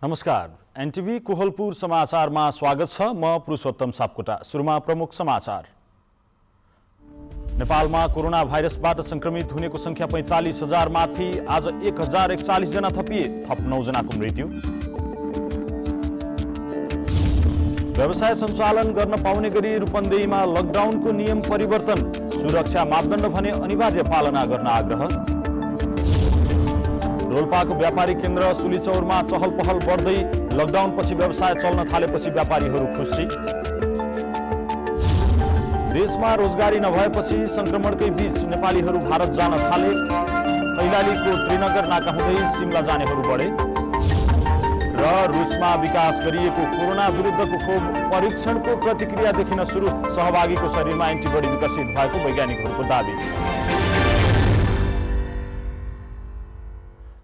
नमस्कार, एनटिभी कोहलपुर समाचारमा स्वागत छ। म पुरुषोत्तम सापकोटा। सुरुमा प्रमुख समाचार। नेपालमा कोरोना भाइरसबाट संक्रमित हुनेको संख्या 45,000 माथि। आज 1041 जना थपिए, थप 9 जनाको मृत्यु। व्यवसाय सञ्चालन गर्न पाउने गरी रूपन्देहीमा लकडाउनको नियम परिवर्तन। सुरक्षा मापदण्ड भने अनिवार्य पालना गर्न आग्रह। रोल्पाको व्यापारिक केन्द्र सुलीचौरमा चहल पहल बढ्दै। लकडाउनपछि व्यवसाय चल्न थालेपछि व्यापारीहरू खुसी। देशमा रोजगारी नभएपछि संक्रमणकै बीच नेपालीहरू भारत जान थाले। कैलालीको त्रिनगर नाका हुँदै सिमला जानेहरू बढे। र रुसमा विकास गरिएको कोरोना विरुद्धको खोप परीक्षणको प्रतिक्रिया देखिन सुरु। सहभागीको शरीरमा एन्टिबडी विकसित भएको वैज्ञानिकहरूको दाबी।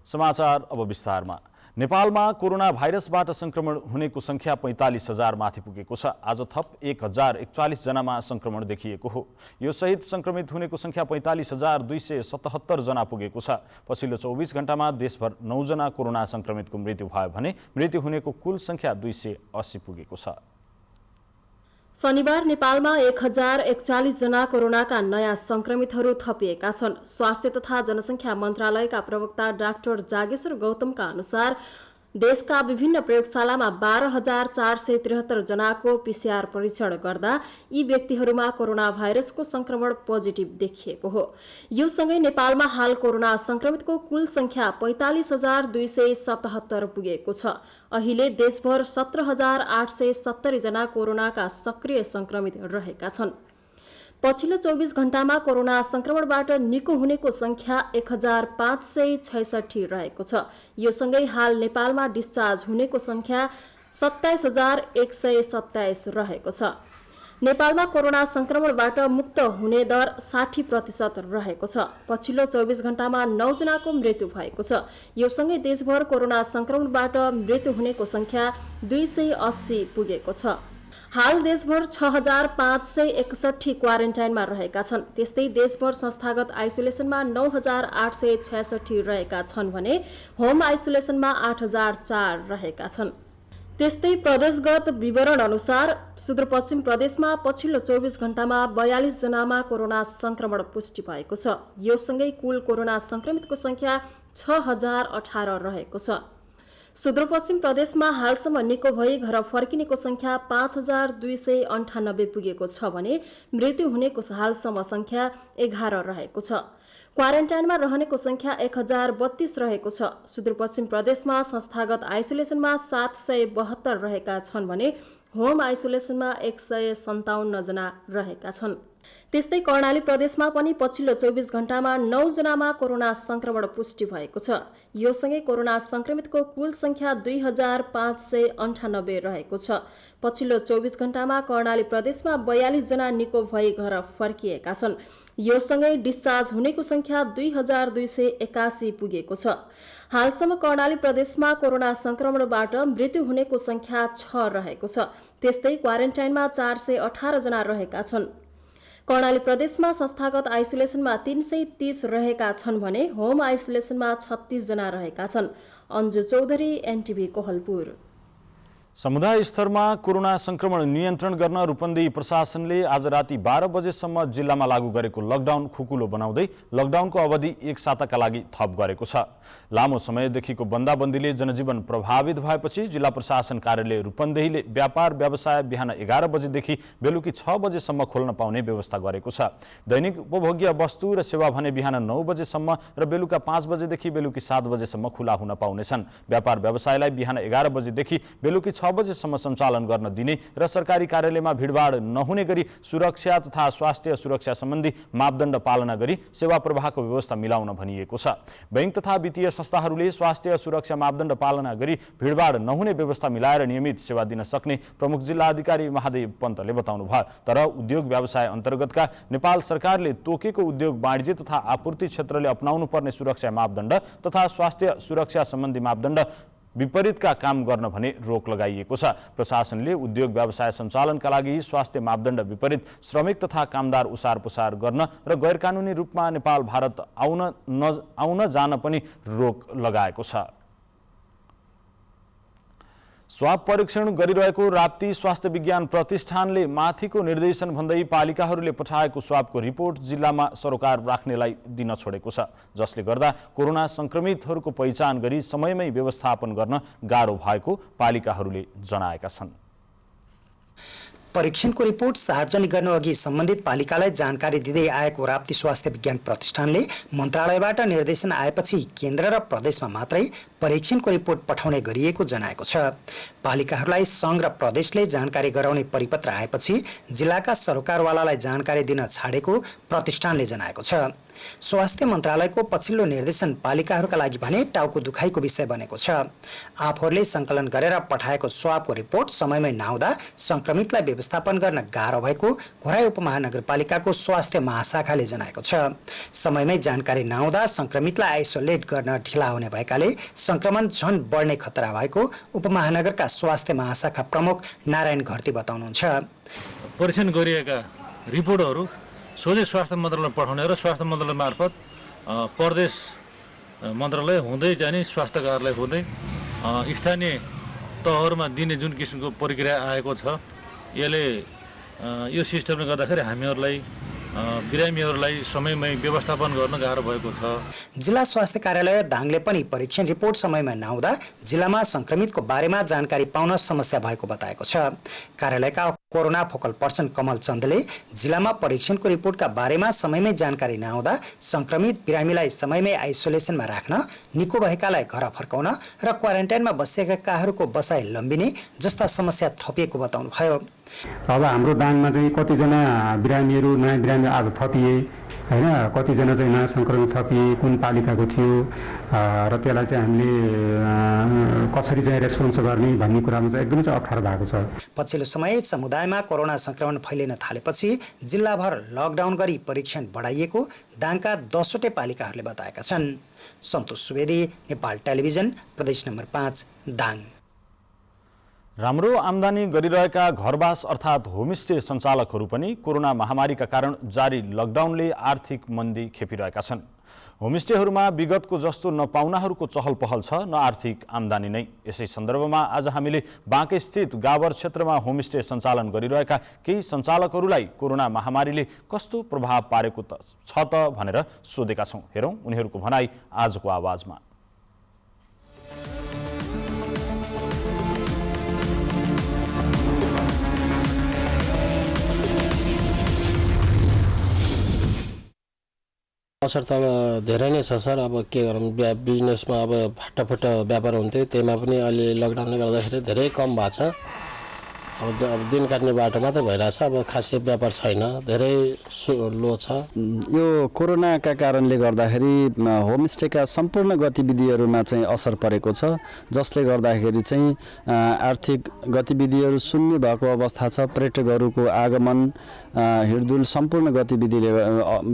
समाचार अब विस्तारमा। नेपालमा कोरोना भाइरसबाट संक्रमण हुनेको संख्या 45,000 माथि पुगेको छ। आज थप 1041 जनामा संक्रमण देखिएको हो। यो सहित संक्रमित हुनेको संख्या 45,277 जना पुगेको छ। पछिल्लो 24 घण्टामा देशभर 9 जना कोरोना संक्रमितको मृत्यु भयो भने मृत्यु हुनेको कुल संख्या 280 पुगेको छ। शनिबार नेपालमा 1041 जना कोरोनाका नयाँ संक्रमितहरू थपिएका छन्। स्वास्थ्य तथा जनसङ्ख्या मन्त्रालयका प्रवक्ता डाक्टर जागेश्वर गौतमका अनुसार देशका विभिन्न प्रयोगशालामा 12,473 जनाको पीसीआर परीक्षण गर्दा यी व्यक्तिहरूमा कोरोना भाइरसको संक्रमण पोजिटिभ देखिएको हो। यो सँगै नेपालमा हाल कोरोना संक्रमितको कुल संख्या 45,277 पुगेको छ। अहिले देशभर 17,870 जना कोरोनाका सक्रिय संक्रमित रहेका छन्। पछिल्लो 24 घण्टामा कोरोना संक्रमणबाट निको हुनेको संख्या 1,566 रहेको छ। यो सँगै हाल नेपालमा डिस्चार्ज हुनेको संख्या 27,127 रहेको छ। नेपालमा कोरोना संक्रमणबाट मुक्त हुने दर 60% रहेको छ। पछिल्लो 24 घण्टामा 9 जनाको मृत्यु भएको छ। यो सँगै देशभर कोरोना संक्रमणबाट मृत्यु हुनेको संख्या 280 पुगेको छ। हाल देशभर 6,561 क्वारेन्टाइनमा रहेका छन्। त्यस्तै देशभर संस्थागत आइसोलेसनमा 9,866 रहेका छन् भने होम आइसोलेसनमा 8,004 रहेका छन्। त्यस्तै प्रदेशगत विवरण अनुसार सुदूरपश्चिम प्रदेशमा पछिल्लो 24 घण्टामा 42 जनामा कोरोना संक्रमण पुष्टि भएको छ। यो सँगै कुल कोरोना संक्रमितको संख्या 6,018 रहेको छ। सुदूरपश्चिम प्रदेशमा हालसम्म निको भई घर फर्किनेको संख्या 5,298 पुगेको छ भने मृत्यु हुनेको हालसम्म संख्या 11 रहेको छ। क्वारेन्टाइनमा रहनेको संख्या 1,032 रहेको छ। सुदूरपश्चिम प्रदेशमा संस्थागत आइसोलेसनमा 772 रहेका छन् भने होम आइसोलेसनमा 157 जना रहेका छन्। त्यस्तै कर्णाली प्रदेशमा पनि पछिल्लो 24 घण्टामा 9 जनामा कोरोना संक्रमण पुष्टि भएको छ। यो सँगै कोरोना संक्रमितको कुल संख्या 2,598 रहेको छ। पछिल्लो 24 घण्टामा कर्णाली प्रदेशमा 42 जना निको भई घर फर्किएका छन्। यो सँगै डिस्चार्ज हुनेको संख्या 2,281 पुगेको छ। हालसम्म कर्णाली प्रदेशमा कोरोना संक्रमणबाट मृत्यु हुनेको संख्या 6 रहेको छ। त्यस्तै क्वारेन्टाइनमा 418 जना रहेका छन्। कर्णाली प्रदेशमा संस्थागत आइसोलेसनमा 330 रहेका छन् भने होम आइसोलेसनमा 36 जना रहेका छन्। अन्जु चौधरी, एनटिभी कोहलपुर। समुदाय स्तरमा कोरोना संक्रमण नियन्त्रण गर्न रूपन्देही प्रशासनले आज राति 12 बजेसम्म जिल्लामा लागू गरेको लकडाउन खुकुलो बनाउँदै लकडाउनको अवधि 1 साताका लागि थप गरेको छ। लामो समयदेखिको बन्दाबन्दीले जनजीवन प्रभावित भएपछि जिल्ला प्रशासन कार्यालय रूपन्देहीले व्यापार व्यवसाय बिहान 11 बजेदेखि बेलुकी 6 बजेसम्म खोल्न पाउने व्यवस्था गरेको छ। दैनिक उपभोग्य वस्तु र सेवा भने बिहान 9 बजेसम्म र बेलुका 5 बजेदेखि बेलुकी 7 बजेसम्म खुला हुन पाउनेछन्। व्यापार व्यवसायलाई बिहान 11 बजेदेखि बेलुकी 6 बजेसम्म सञ्चालन गर्न दिने र सरकारी कार्यालयमा भिडभाड नहुने गरी सुरक्षा तथा स्वास्थ्य सुरक्षा सम्बन्धी मापदण्ड पालना गरी सेवा प्रवाहको व्यवस्था मिलाउन भनिएको छ। बैंक तथा वित्तीय संस्थाहरूले स्वास्थ्य सुरक्षा मापदण्ड पालना गरी भिडभाड नहुने व्यवस्था मिलाएर नियमित सेवा दिन सक्ने प्रमुख जिल्ला अधिकारी महादेव पन्तले बताउनुभयो। तर उद्योग व्यवसाय अन्तर्गतका नेपाल सरकारले तोकेको उद्योग वाणिज्य तथा आपूर्ति क्षेत्रले अपनाउनु पर्ने सुरक्षा मापदण्ड तथा स्वास्थ्य सुरक्षा सम्बन्धी मापदण्ड विपरीतका काम गर्न भने रोक लगाइएको छ। प्रशासनले उद्योग व्यवसाय सञ्चालनका लागि स्वास्थ्य मापदण्ड विपरीत श्रमिक तथा कामदार उसार पुसार गर्न र गैरकानुनी रूपमा नेपाल भारत आउन जान पनि रोक लगाएको छ। स्वाब परीक्षण गरिरहेको राप्ती स्वास्थ्य विज्ञान प्रतिष्ठानले माथिको निर्देशन भन्दै पालिकाहरूले पठाएको स्वाबको रिपोर्ट जिल्लामा सरोकार राख्नेलाई दिन छोडेको छ, जसले गर्दा कोरोना संक्रमितहरूको पहिचान गरी समयमै व्यवस्थापन गर्न गाह्रो भएको पालिकाहरूले जनाएका छन्। परीक्षणको रिपोर्ट सार्वजनिक गर्नुअघि सम्बन्धित पालिकालाई जानकारी दिँदै आएको राप्ती स्वास्थ्य विज्ञान प्रतिष्ठानले मन्त्रालयबाट निर्देशन आएपछि केन्द्र र प्रदेशमा मात्रै परीक्षणको रिपोर्ट पठाउने गरिएको जनाएको छ। पालिकाहरूलाई सङ्घ र प्रदेशले जानकारी गराउने परिपत्र आएपछि जिल्लाका सरोकारवालालाई जानकारी दिन छाडेको प्रतिष्ठानले जनाएको छ। स्वास्थ्य मन्त्रालयको पछिल्लो निर्देशन पालिकाहरूका लागि भने टाउको दुखाइको विषय बनेको छ। आफूहरूले सङ्कलन गरेर पठाएको स्वाबको रिपोर्ट समयमै नआउँदा संक्रमितलाई व्यवस्थापन गर्न गाह्रो भएको घोराई उपमहानगरपालिकाको स्वास्थ्य महाशाखाले जनाएको छ। समयमै जानकारी नआउँदा संक्रमितलाई आइसोलेट गर्न ढिला हुने भएकाले संक्रमण झन बढ्ने खतरा भएको उपमहानगरका स्वास्थ्य महाशाखा प्रमुख नारायण घरती बताउनुहुन्छ। परीक्षण गरिएका रिपोर्टहरू सोझै स्वास्थ्य मन्त्रालयमा पठाउने र स्वास्थ्य मन्त्रालय मार्फत प्रदेश मन्त्रालय हुँदै जाने स्वास्थ्य कार्यालय हुँदै स्थानीय तहहरूमा दिने जुन किसिमको प्रक्रिया आएको छ, यसले यो सिस्टमले गर्दाखेरि हामीहरूलाई बिरामीहरूलाई समयमै व्यवस्थापन गर्न गाह्रो भएको छ। जिल्ला स्वास्थ्य कार्यालय दाङले पनि परीक्षण रिपोर्ट समयमा नआउँदा जिल्लामा संक्रमितको बारेमा जानकारी पाउन समस्या भएको बताएको छ। कार्यालयका कोरोना फोकल पर्सन कमल चन्दले जिल्लामा परीक्षणको रिपोर्टका बारेमा समयमै जानकारी नआउँदा संक्रमित बिरामीलाई समयमै आइसोलेसनमा राख्न, निको भएकालाई घर फर्काउन र क्वारेन्टाइनमा बसेकाहरूको बसाइ लम्बिने जस्ता समस्या थपिएको बताउनुभयो। अब हाम्रो दाङमा चाहिँ कतिजना बिरामीहरू नयाँ बिरामी आज थपिए होइन, कतिजना चाहिँ नयाँ सङ्क्रमित थपिए, कुन पालिकाको थियो र त्यसलाई चाहिँ हामीले कसरी चाहिँ रेस्पोन्स गर्ने भन्ने कुरामा चाहिँ एकदमै चाहिँ अप्ठ्यारो भएको छ। पछिल्लो समय समुदायमा कोरोना संक्रमण फैलिन थालेपछि जिल्लाभर लकडाउन गरी परीक्षण बढाइएको दाङका 10वटै पालिकाहरूले बताएका छन्। सन्तोष सुवेदी, नेपाल टेलिभिजन, प्रदेश नम्बर 5, दाङ। राम्रो आम्दानी गरिरहेका घरवास अर्थात् होमस्टे सञ्चालकहरू पनि कोरोना महामारीका कारण जारी लकडाउनले आर्थिक मन्दी खेपिरहेका छन्। होमस्टेहरूमा विगतको जस्तो न पाहुनाहरूको चहल पहल छ न आर्थिक आम्दानी नै। यसै सन्दर्भमा आज हामीले बाँके स्थित गावर क्षेत्रमा होमस्टे सञ्चालन गरिरहेका केही सञ्चालकहरूलाई कोरोना महामारीले कस्तो प्रभाव पारेको छ त भनेर सोधेका छौँ। हेरौँ उनीहरूको भनाई आजको आवाजमा। असर त धेरै नै छ सर। अब के गरौँ, बिजनेसमा अब फाटाफुट व्यापार हुन्थ्यो, त्यसमा पनि अहिले लकडाउनले गर्दाखेरि धेरै कम भएको छ। अब दिन काट्ने बाटो मात्रै भइरहेछ, अब खासै व्यापार छैन, धेरै लो छ। यो कोरोनाका कारणले गर्दाखेरि होमस्टेका सम्पूर्ण गतिविधिहरूमा चाहिँ असर परेको छ, जसले गर्दाखेरि चाहिँ आर्थिक गतिविधिहरू शून्य भएको अवस्था छ। पर्यटकहरूको आगमन हिँडडुल सम्पूर्ण गतिविधिले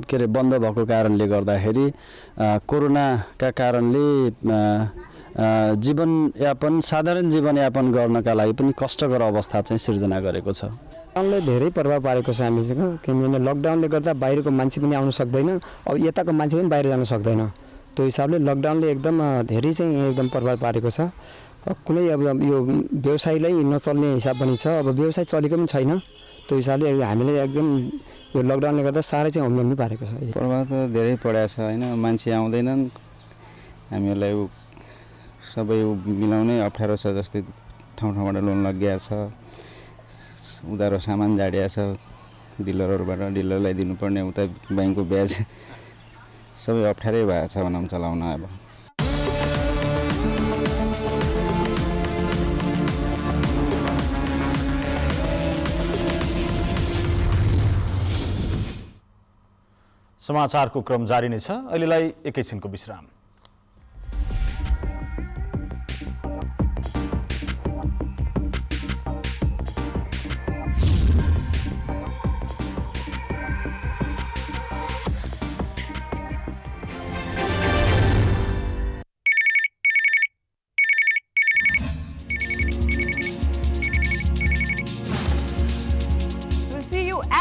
के अरे बन्द भएको कारणले गर्दाखेरि कोरोनाका कारणले जीवनयापन साधारण जीवनयापन गर्नका लागि पनि कष्टकर अवस्था चाहिँ सिर्जना गरेको छ। लकडाउनले धेरै प्रभाव पारेको छ हामीसँग, किनभने लकडाउनले गर्दा बाहिरको मान्छे पनि आउन सक्दैन, अब यताको मान्छे पनि बाहिर जान सक्दैन। त्यो हिसाबले लकडाउनले एकदम धेरै चाहिँ एकदम प्रभाव पारेको छ। कुनै अब यो व्यवसायलाई नचल्ने हिसाब पनि छ, अब व्यवसाय चलेको पनि छैन। त्यो हिसाबले हामीले एकदम यो लकडाउनले गर्दा साह्रै चाहिँ होमलोन पारेको छ। प्रभाव त धेरै परेको छ होइन, मान्छे आउँदैनन्, हामीहरूलाई सबै मिलाउनै अप्ठ्यारो छ। जस्तै ठाउँबाट लोन लगिया छ, उधारो सामान झाडिया छ डिलरहरूबाट, डिलरलाई दिनुपर्ने, उता ब्याङ्कको ब्याज, सबै अप्ठ्यारै भएको छ भनौँ चलाउन। अब समाचारको क्रम जारी नै छ। अहिलेलाई एकैछिनको विश्राम।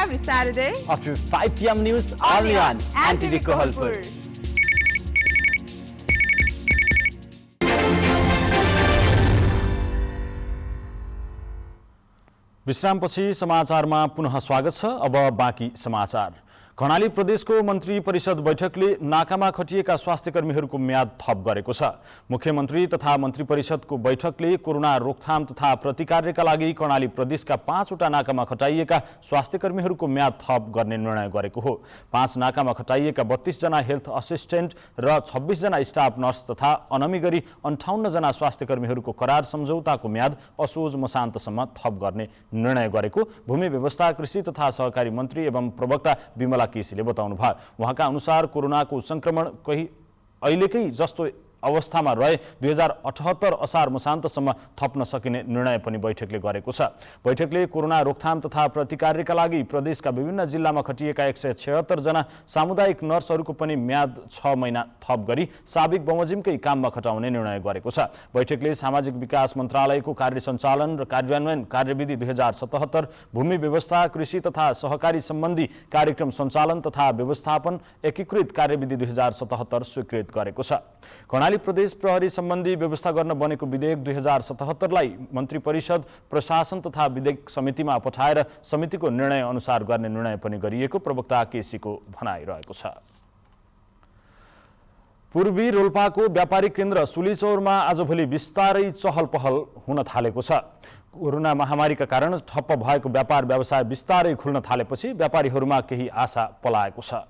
Every Saturday after 5 p.m. news only on NTV Kohalpur. विश्रामपछि समाचारमा पुनः स्वागत छ। अब बाँकी समाचार। कर्णाली प्रदेशको मन्त्री परिषद बैठकले नाकामा खटिएका स्वास्थ्यकर्मीहरूको म्याद थप गरेको छ। मुख्यमन्त्री तथा मन्त्री परिषदको बैठकले कोरोना रोकथाम तथा प्रतिकारका लागि कर्णाली प्रदेशका 5 वटा नाकामा खटाइएका स्वास्थ्यकर्मीहरूको म्याद थप गर्ने निर्णय गरेको हो। 5 नाकामा खटाइएका 32 जना हेल्थ असिस्टेन्ट र 26 जना स्टाफ नर्स तथा अनमी गरी 58 जना स्वास्थ्यकर्मीहरूको करार सम्झौताको म्याद असोज मसान्तसम्म थप गर्ने निर्णय गरेको भूमि व्यवस्था, कृषि तथा सहकारी मन्त्री एवं प्रवक्ता विमला केसीले बताउनु भयो। उहाँका अनुसार कोरोनाको संक्रमण अहिलेकै जस्तो अवस्थामा रहे 2078 असार मसान्तसम्म थप्न सकिने निर्णय पनि बैठकले गरेको छ। बैठकले कोरोना रोकथाम तथा प्रतिकारका लागि प्रदेशका विभिन्न जिल्लामा खटिएका 176 जना सामुदायिक नर्सहरूको पनि म्याद 6 महिना थप गरी साबिक बमोजिमकै काममा खटाउने निर्णय गरेको छ। बैठकले सामाजिक विकास मन्त्रालयको कार्य सञ्चालन र कार्यान्वयन कार्यविधि 2077, भूमि व्यवस्था, कृषि तथा सहकारी सम्बन्धी कार्यक्रम सञ्चालन तथा व्यवस्थापन एकीकृत कार्यविधि 2077 स्वीकृत गरेको छ। कर्णाली प्रदेश प्रहरी सम्बन्धी व्यवस्था गर्न बनेको विधेयक 2077 लाई मन्त्री परिषद, प्रशासन तथा विधेयक समितिमा पठाएर समितिको निर्णय अनुसार गर्ने निर्णय पनि गरिएको प्रवक्ता केसीको भनाइरहेको छ। पूर्वी रोल्पाको व्यापारिक केन्द्र सुलीचौरमा आजभोलि बिस्तारै चहल पहल हुन थालेको छ। कोरोना महामारीका कारण ठप्प भएको व्यापार व्यवसाय बिस्तारै खुल्न थालेपछि व्यापारीहरूमा केही आशा पलाएको छ।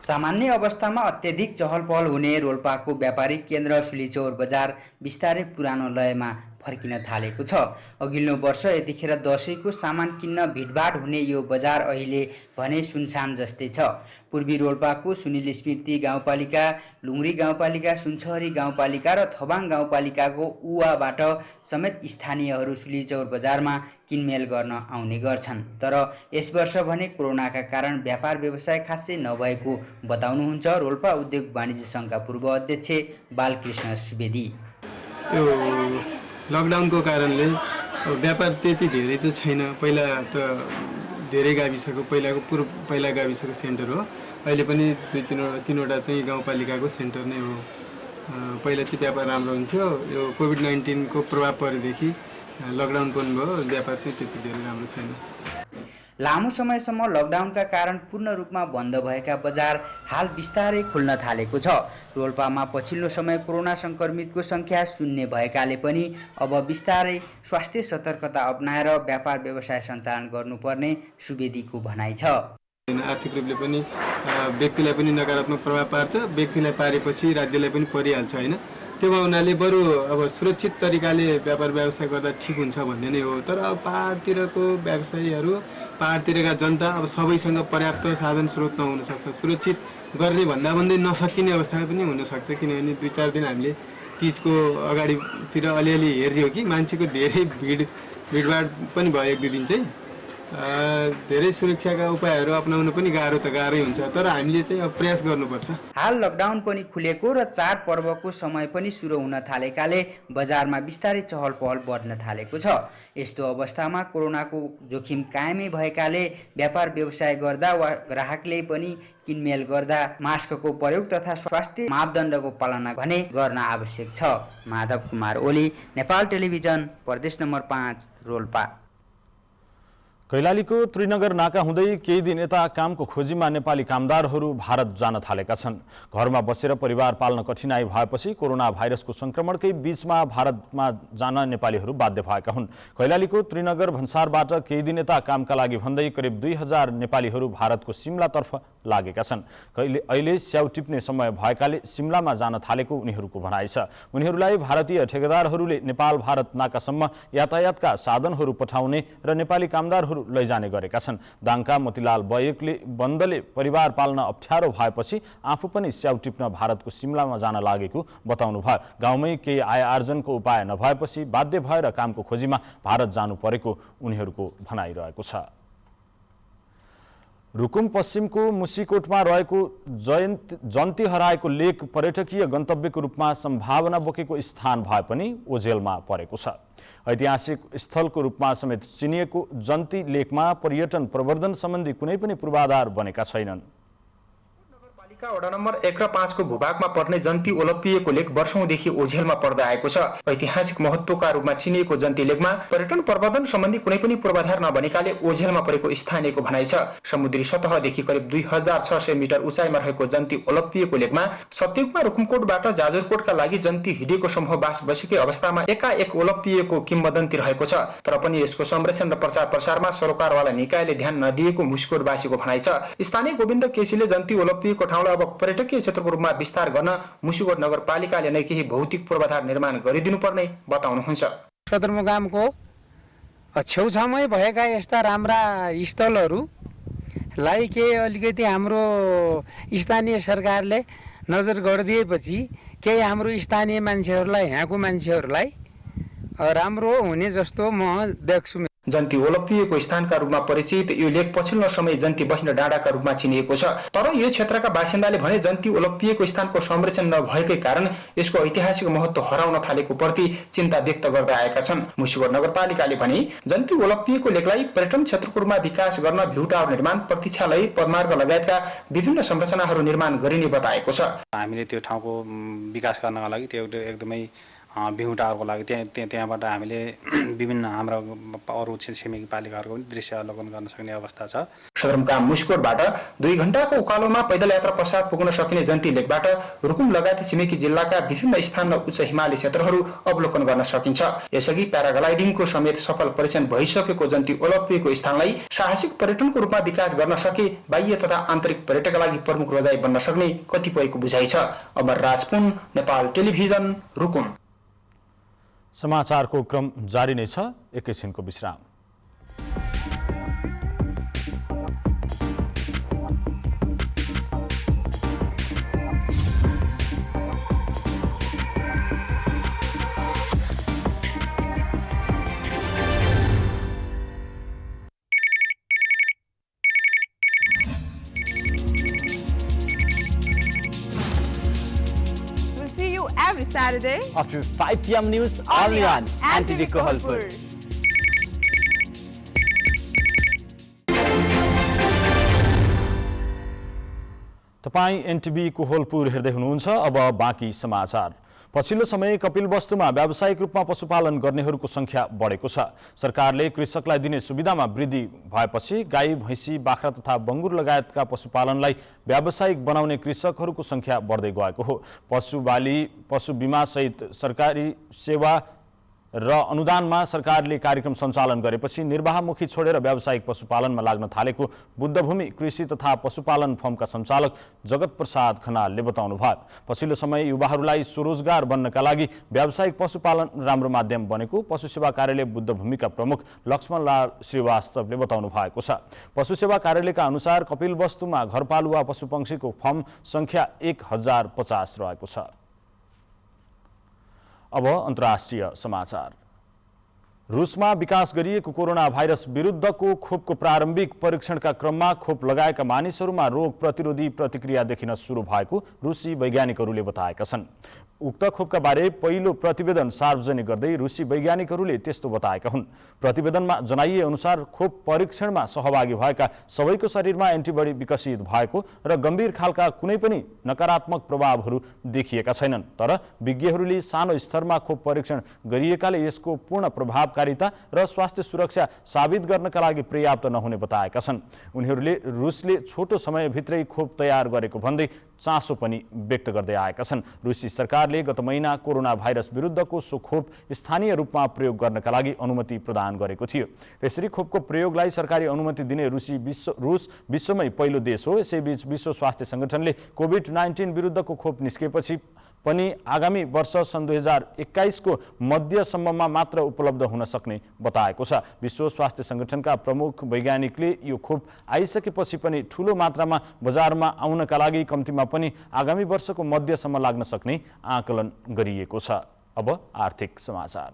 सामान्य अवस्थामा अत्यधिक चहल पहल हुने रोल्पाको व्यापारिक केन्द्र सुलीचौर बजार बिस्तारै पुरानो लयमा फर्किन थालेको छ। अघिल्लो वर्ष यतिखेर दशैंको सामान किन्न भिडभाड हुने यो बजार अहिले भने सुनसान जस्तै छ। पूर्वी रोल्पाको सुनिल स्मृति गाउँपालिका, लुङ्ग्री गाउँपालिका, सुनचहरी गाउँपालिका र थबाङ गाउँपालिकाको उवाबाट समेत स्थानीयहरू सुलीचौर बजारमा किनमेल गर्न आउने गर्छन्। तर यस वर्ष भने कोरोनाका कारण व्यापार व्यवसाय खासै नभएको बताउनुहुन्छ रोल्पा उद्योग वाणिज्य सङ्घका पूर्व अध्यक्ष बालकृष्ण सुवेदी। यो लकडाउनको कारणले व्यापार त्यति धेरै चाहिँ छैन। पहिला त धेरै गाविसको पहिला गाविसको सेन्टर हो। अहिले पनि 2-3वटा चाहिँ गाउँपालिकाको सेन्टर नै हो। पहिला चाहिँ व्यापार राम्रो हुन्थ्यो। यो कोभिड-19 को प्रभाव परेदेखि लकडाउन पनि भयो, व्यापार चाहिँ त्यति धेरै राम्रो छैन। लामो समयसम्म लकडाउनका कारण पूर्ण रूपमा बन्द भएका बजार हाल बिस्तारै खुल्न थालेको छ। रोल्पामा पछिल्लो समय कोरोना संक्रमितको संख्या शून्य भएकाले पनि अब बिस्तारै स्वास्थ्य सतर्कता अपनाएर व्यापार व्यवसाय सञ्चालन गर्नुपर्ने सुवेदीको भनाइ छ। आर्थिक रूपले पनि व्यक्तिलाई पनि नकारात्मक प्रभाव पार्छ, व्यक्तिलाई पारेपछि राज्यलाई पनि परिहाल्छ हैन। त्यो हुनाले बरु अब सुरक्षित तरिकाले व्यापार व्यवसाय गर्दा ठिक हुन्छ भन्ने नै हो। तर अब पहाडतिरको व्यवसायीहरू, पहाडतिरका जनता अब सबैसँग पर्याप्त साधन स्रोत नहुन सक्छ। सुरक्षित गर्ने भन्दै नसकिने अवस्था पनि हुनसक्छ। किनभने 2-4 दिन हामीले तीजको अगाडितिर अलिअलि हेर्यो कि मान्छेको धेरै भिडभाड पनि भयो। 1-2 दिन चाहिँ धेरै सुरक्षाका उपायहरू अपनाउन पनि गाह्रो हुन्छ। तर हामीले चाहिँ अब प्रयास गर्नुपर्छ। हाल लकडाउन पनि खुलेको र चाडपर्वको समय पनि सुरु हुन थालेकाले बजारमा बिस्तारै चहल पहल बढ्न थालेको छ। यस्तो अवस्थामा कोरोनाको जोखिम कायमै भएकाले व्यापार व्यवसाय गर्दा वा ग्राहकले पनि किनमेल गर्दा मास्कको प्रयोग तथा स्वास्थ्य मापदण्डको पालना भने गर्न आवश्यक छ। माधव कुमार ओली, नेपाल टेलिभिजन, प्रदेश नम्बर 5, रोल्पा। कैलालीको त्रिनगर नाका हुँदै केही दिन यता कामको खोजीमा नेपाली कामदारहरू भारत जान थालेका छन्। घरमा बसेर परिवार पाल्न कठिनाई भएपछि कोरोना भाइरसको संक्रमणकै बीचमा भारतमा जान नेपालीहरू बाध्य भएका हुन्। कैलालीको त्रिनगर भन्सारबाट केही दिन यता कामका लागि भन्दै करिब 2000 नेपालीहरू भारतको सिमलातर्फ लागेका छन्। अहिले स्याउ टिप्ने समय भएकाले सिमलामा जान थालेको उनीहरूको भनाइ छ। उनीहरूलाई भारतीय ठेकेदारहरूले नेपाल भारत नाकासम्म यातायातका साधनहरू पठाउने र नेपाली कामदारहरू लैजाने गरेका छन्। दाङका मोतीलाल बयकले बन्दले परिवार पाल्न अप्ठ्यारो भएपछि आफू पनि स्याउ टिप्न भारतको सिमलामा जान लागेको बताउनु भयो। गाउँमै केही आय आर्जनको उपाय नभएपछि बाध्य भएर कामको खोजीमा भारत जानु परेको उनीहरूको भनाइरहेको छ। रुकुम पश्चिमको मुसीकोटमा रहेको जन्ती हराएको लेक पर्यटकीय गन्तव्यको रूपमा सम्भावना बोकेको स्थान भए पनि ओझेलमा परेको छ। ऐतिहासिक स्थलको रूपमा समेत चिनिएको जन्ती लेकमा पर्यटन प्रवर्धन सम्बन्धी कुनै पनि पूर्वाधार बनेका छैनन्। वडा नम्बर 1 र 5 को भूभागमा पर्ने जन्ती ओलपिएको लेक वर्षौंदेखि ओझेलमा पर्दै आएको छ। ऐतिहासिक महत्त्वका रूपमा चिनिएको जन्ती लेकमा पर्यटन प्रबन्धन सम्बन्धी कुनै पनि पूर्वाधार नबनेकाले ओझेलमा परेको स्थानीयको भनाइ छ। समुद्री सतहदेखि करिब 2600 मिटर उचाइमा रहेको जन्ती ओलपिएको लेकमा सत्ययुगमा रुकुमकोटबाट जाजरकोटका लागि जन्ती हिडेको समूह बास बसेकै अवस्थामा एकाएक ओलपिएको किम्वदन्ती रहेको छ। तर पनि यसको संरक्षण र प्रचार प्रसारमा सरकारवाला निकायले ध्यान नदिएको मुस्कोटवासीको भनाइ छ। स्थानीय गोविन्द केसीले जन्ती ओलपिएको ठाउँलाई अब पर्यटकीय क्षेत्रको रूपमा विस्तार गर्न मुस्कोट नगरपालिकाले नै केही भौतिक पूर्वाधार निर्माण गरिदिनुपर्ने बताउनुहुन्छ। सदरमुकामको छेउछाउमै भएका यस्ता राम्रा स्थलहरूलाई अलिकति हाम्रो स्थानीय सरकारले नजर गरिदिएपछि केही हाम्रो स्थानीय मान्छेहरूलाई यहाँको मान्छेहरूलाई राम्रो हुने जस्तो म देख्छु। जन्ती ओलपिएको स्थानका रूपमा परिचित यो लेक पछिल्लो समय जन्ती बस्ने डाँडाका रूपमा चिनिएको छ। तर यो क्षेत्रका बासिन्दाले भने जन्ती ओलपिएको स्थानको संरक्षण नभएकै कारण यसको ऐतिहासिक महत्त्व हराउन थालेको प्रति चिन्ता व्यक्त गर्दै आएका छन्। मुस्कोट नगरपालिकाले भने जन्ती ओलपिएको लेकलाई पर्यटन क्षेत्रको रूपमा विकास गर्न भ्यू टावर निर्माण, प्रतीक्षालय, पदमार्ग लगायतका विभिन्न संरचनाहरू निर्माण गरिने बताएको छ। हामीले त्यो ठाउँको विकास गर्नका लागि त्यो एकदमै भ्यू टावरको लागि त्यहाँबाट हामीले विभिन्न हाम्रा अरू छिमेकी पालिकाहरूको पनि दृश्य अवलोकन गर्न सक्ने अवस्था छ। सदरमुकाम मुस्कोटबाट 2 घण्टाको उकालोमा पैदल यात्रा पश्चात पुग्न सकिने जन्ती लेकबाट रुकुम लगायत छिमेकी जिल्लाका विभिन्न स्थान र उच्च हिमाली क्षेत्रहरू अवलोकन गर्न सकिन्छ। यसअघि प्याराग्लाइडिङको समेत सफल परीक्षण भइसकेको जन्ती ओलपिएको स्थानलाई साहसिक पर्यटनको रूपमा विकास गर्न सके बाह्य तथा आन्तरिक पर्यटकका लागि प्रमुख रोजाइ बन्न सक्ने कतिपयको बुझाइ छ। अमर राजपुन, नेपाल टेलिभिजन, रुकुम। समाचारको क्रम जारी नै छ, एकैछिनको विश्राम। Every Saturday after 5 p.m. news only on NTV Kohalpur. तपाई एनटीभी कोहलपुर हेर्दै हुनुहुन्छ। अब बाँकी समाचार। पछिल्लो समय कपिलवस्तुमा व्यावसायिक रूपमा पशुपालन गर्नेहरूको संख्या बढेको छ। सरकारले कृषकलाई दिने सुविधामा वृद्धि भएपछि गाई, भैँसी, बाख्रा तथा बङ्गुर लगायतका पशुपालनलाई व्यावसायिक बनाउने कृषकहरूको संख्या बढ्दै गएको हो। पशु बाली, पशु बीमा सहित सरकारी सेवा र अनुदानमा सरकारले कार्यक्रम सञ्चालन गरेपछि निर्वाहमुखी छोडेर व्यावसायिक पशुपालनमा लाग्न थालेको बुद्धभूमि कृषि तथा पशुपालन फर्मका सञ्चालक जगत प्रसाद खनालले बताउनु भयो। पछिल्लो समय युवाहरूलाई स्वरोजगार बन्नका लागि व्यावसायिक पशुपालन राम्रो माध्यम बनेको पशु सेवा कार्यालय बुद्धभूमिका प्रमुख लक्ष्मणलाल श्रीवास्तवले बताउनु भएको छ। पशु सेवा कार्यालयका अनुसार कपिलवस्तुमा घरपालुवा पशुपक्षीको फर्म संख्या 1050 रहेको छ। अब अन्तर्राष्ट्रिय समाचार। रुसमा विकास गरिएको कोरोना भाइरस विरुद्धको खोपको प्रारम्भिक परीक्षणका क्रममा खोप लगाएका मानिसहरूमा रोग प्रतिरोधी प्रतिक्रिया देखिन सुरु भएको रुसी वैज्ञानिकहरूले बताएका छन्। उक्त खोपका बारे पहिलो प्रतिवेदन सार्वजनिक गर्दै रुसी वैज्ञानिकहरूले त्यस्तो बताएका हुन्। प्रतिवेदनमा जनाइए अनुसार खोप परीक्षणमा सहभागी भएका सबैको शरीरमा एन्टिबडी विकसित भएको र गम्भीर खालका कुनै पनि नकारात्मक प्रभावहरू देखिएका छैनन्। तर विज्ञहरूले सानो स्तरमा खोप परीक्षण गरिएकाले यसको पूर्ण प्रभावकारिता र स्वास्थ्य सुरक्षा साबित गर्नका लागि पर्याप्त नहुने बताएका छन्। उनीहरूले रुसले छोटो समयभित्रै खोप तयार गरेको भन्दै चासो पनि व्यक्त गर्दै आएका छन्। रुसी सरकारले गत महिना कोरोना भाइरस विरुद्धको सो खोप स्थानीय रूपमा प्रयोग गर्नका लागि अनुमति प्रदान गरेको थियो। त्यसरी खोपको प्रयोगलाई सरकारी अनुमति दिने रुस विश्वमै पहिलो देश हो। यसैबीच विश्व स्वास्थ्य संगठनले कोभिड-19 विरुद्धको खोप निस्केपछि पनि आगामी वर्ष सन् 2021 को मध्यसम्ममा मात्र उपलब्ध हुन सक्ने बताएको छ। विश्व स्वास्थ्य संगठनका प्रमुख वैज्ञानिकले यो खोप आइसकेपछि पनि ठूलो मात्रामा बजारमा आउनका लागि कम्तीमा पनि आगामी वर्षको मध्यसम्म लाग्न सक्ने आकलन गरिएको छ। अब आर्थिक समाचार।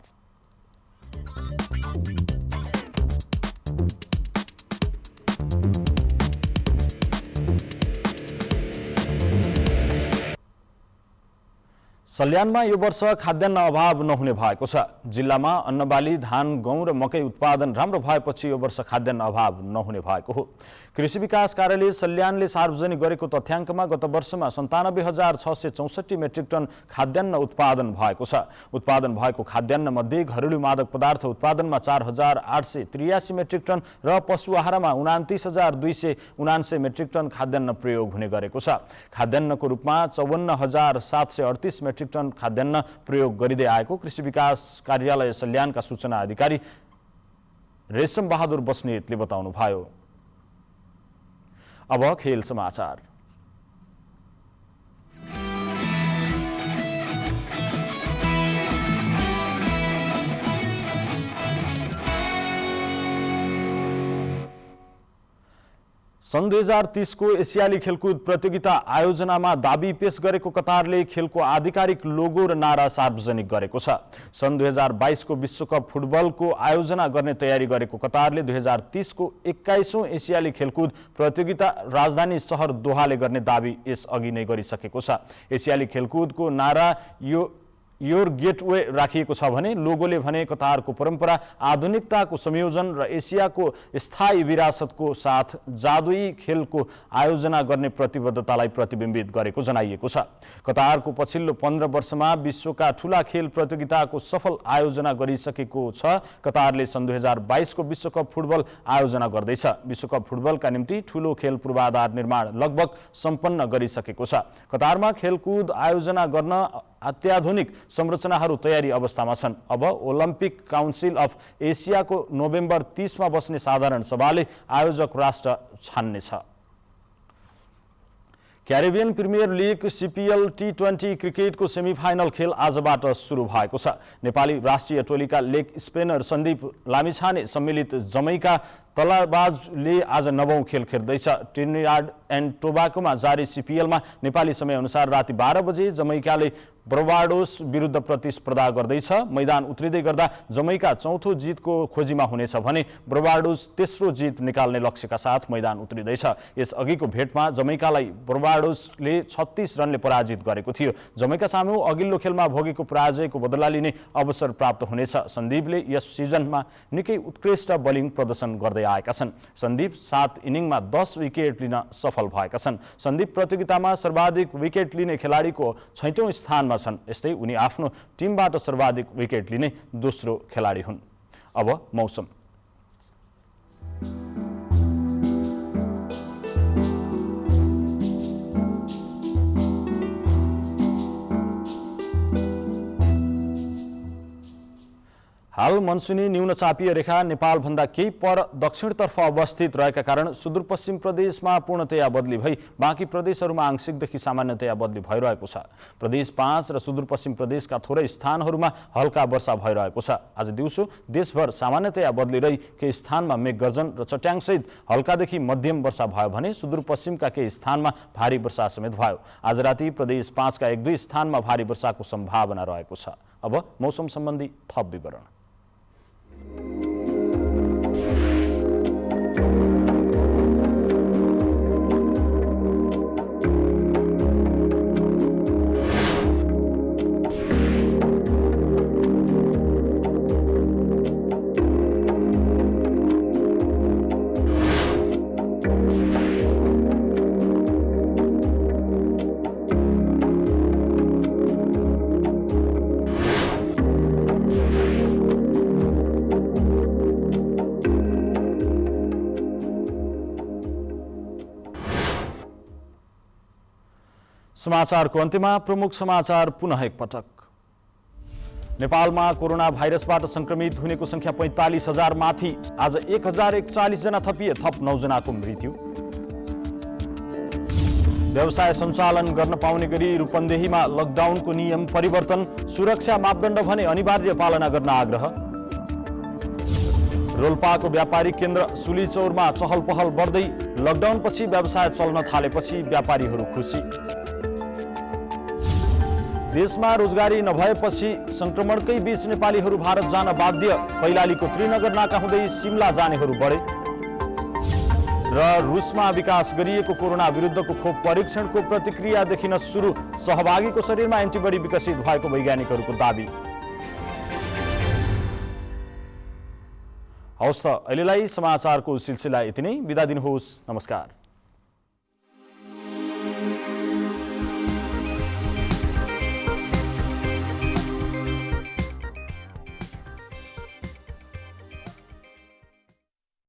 सल्यानमा यो वर्ष खाद्यान्न अभाव नहुने भएको छ। जिल्लामा अन्नबाली, धान, गहुँ र मकै उत्पादन राम्रो भएपछि यो वर्ष खाद्यान्न अभाव नहुने भएको हो। कृषि विकास कार्यालय सल्यानले सार्वजनिक गरेको तथ्याङ्कमा गत वर्षमा 97,664 मेट्रिक टन खाद्यान्न उत्पादन भएको छ। उत्पादन भएको खाद्यान्न मध्ये घरेलु मादक पदार्थ उत्पादनमा 4,883 मेट्रिक टन र पशु आहारमा 29,279 मेट्रिक टन खाद्यान्न प्रयोग हुने गरेको छ। खाद्यान्नको रूपमा 54,738 मेट्रिक टन खाद्यान्न प्रयोग गरिँदै आएको कृषि विकास कार्यालय सल्यानका सूचना अधिकारी रेशम बहादुर बस्नेतले बताउनुभयो। अब खेल समाचार। सन् 2030 को एसियाली खेलकुद प्रतियोगिता आयोजनामा दाबी पेश गरेको कतारले खेलको आधिकारिक लोगो र नारा सार्वजनिक गरेको छ। सन् 2022 को विश्वकप फुटबलको आयोजना गर्ने तयारी गरेको कतारले 2030 को 21औं एसियाली खेलकुद प्रतियोगिता राजधानी सहर दोहाले गर्ने दाबी यस अघि नै गरिसकेको छ। एसियाली खेलकुदको नारा योर गेटवे राखिएको छ भने लोगोले भने कतारको परम्परा, आधुनिकताको संयोजन र एसियाको स्थायी विरासतको साथ जादुई खेलको आयोजना गर्ने प्रतिबद्धतालाई प्रतिबिम्बित गरेको जनाइएको छ। कतारको पछिल्लो 15 वर्षमा विश्वका ठूला खेल प्रतियोगिताको सफल आयोजना गरिसकेको छ। कतारले सन् 2022 को विश्वकप फुटबल आयोजना गर्दैछ। विश्वकप फुटबलका निम्ति ठूलो खेल पूर्वाधार निर्माण लगभग सम्पन्न गरिसकेको छ। कतारमा खेलकुद आयोजना गर्न अत्याधुनिक संरचनाहरू तयारी अवस्थामा छन्। अब ओलम्पिक काउन्सिल अफ एसियाको नोभेम्बर 30 मा बस्ने साधारण सभाले आयोजक राष्ट्र छान्नेछ। Caribbean Premier League CPL T20 क्रिकेटको सेमिफाइनल खेल आजबाट सुरु भएको छ। नेपाली राष्ट्रिय टोलीका लेग स्पिनर सन्दीप लामिछाने सम्मिलित जमैका तलवारबाजले आज 9औं खेल खेल्दैछ। ट्रिनिडाड एन्ड टोबागोमा जारी CPL-मा नेपाली समयअनुसार राति 12 बजे जमैकाले बार्बाडोस विरुद्ध प्रतिस्पर्धा गर्दैछ। मैदान उत्रिँदै गर्दा जमैका चौथो जितको खोजीमा हुनेछ भने बार्बाडोस तेस्रो जित निकाल्ने लक्ष्यका साथ मैदान उत्रिँदैछ। यस अघिको भेटमा जमैकालाई बार्बाडोसले 36 रनले पराजित गरेको थियो। जमैका सामु अघिल्लो खेलमा भोगेको पराजयको बदला लिने अवसर प्राप्त हुनेछ। सन्दीपले यस सिजनमा निकै उत्कृष्ट बोलिङ प्रदर्शन गर्दै आएका छन्। सन्दीप 7 इनिङमा 10 विकेट लिन सफल भएका छन्। सन्दीप प्रतियोगितामा सर्वाधिक विकेट लिने खेलाडीको 6औं स्थानमा छन्। यस्तै उनी आफ्नो टिमबाट सर्वाधिक विकेट लिने दोस्रो खेलाडी हुन्। अब मौसम। हाल मनसुनी न्यूनचापीय रेखा नेपालभन्दा केही पर दक्षिणतर्फ अवस्थित रहेका कारण सुदूरपश्चिम प्रदेशमा पूर्णतया बदली भई बाँकी प्रदेशहरूमा आंशिकदेखि सामान्यतया बदली भइरहेको छ। प्रदेश 5 र सुदूरपश्चिम प्रदेशका थोरै स्थानहरूमा हल्का वर्षा भइरहेको छ। आज दिउँसो देशभर सामान्यतया बदली रही केही स्थानमा मेघगर्जन र चट्याङसहित हल्कादेखि मध्यम वर्षा भयो भने सुदूरपश्चिमका केही स्थानमा भारी वर्षा समेत भयो। आज राति प्रदेश 5 का 1-2 स्थानमा भारी वर्षाको सम्भावना रहेको छ। अब मौसम सम्बन्धी थप विवरण। समाचारको अन्त्यमा प्रमुख समाचार पुनः एकपटक। नेपालमा कोरोना भाइरसबाट संक्रमित हुनेको संख्या 45,000 माथि। आज 1,041 जना थपिए, थप 9 जनाको मृत्यु। व्यवसाय सञ्चालन गर्न पाउने गरी रूपन्देहीमा लकडाउनको नियम परिवर्तन, सुरक्षा मापदण्ड भने अनिवार्य पालना गर्न आग्रह। रोल्पाको व्यापारिक केन्द्र सुलीचौरमा चहल पहल बढ्दै, लकडाउनपछि व्यवसाय चल्न थालेपछि व्यापारीहरू खुसी। देशमा रोजगारी नभएपछि संक्रमणकै बीच नेपालीहरू भारत जान बाध्य। कैलालीको त्रिनगर नाका हुँदै सिमला जानेहरू बढे। र रुसमा विकास गरिएको कोरोना विरुद्धको खोप परीक्षणको प्रतिक्रिया देखिन सुरु, सहभागीको शरीरमा एन्टिबडी विकसित भएको वैज्ञानिकहरूको दाबी। हवस् त अहिलेलाई समाचारको सिलसिला यति नै, बिदा दिनुहोस्, नमस्कार।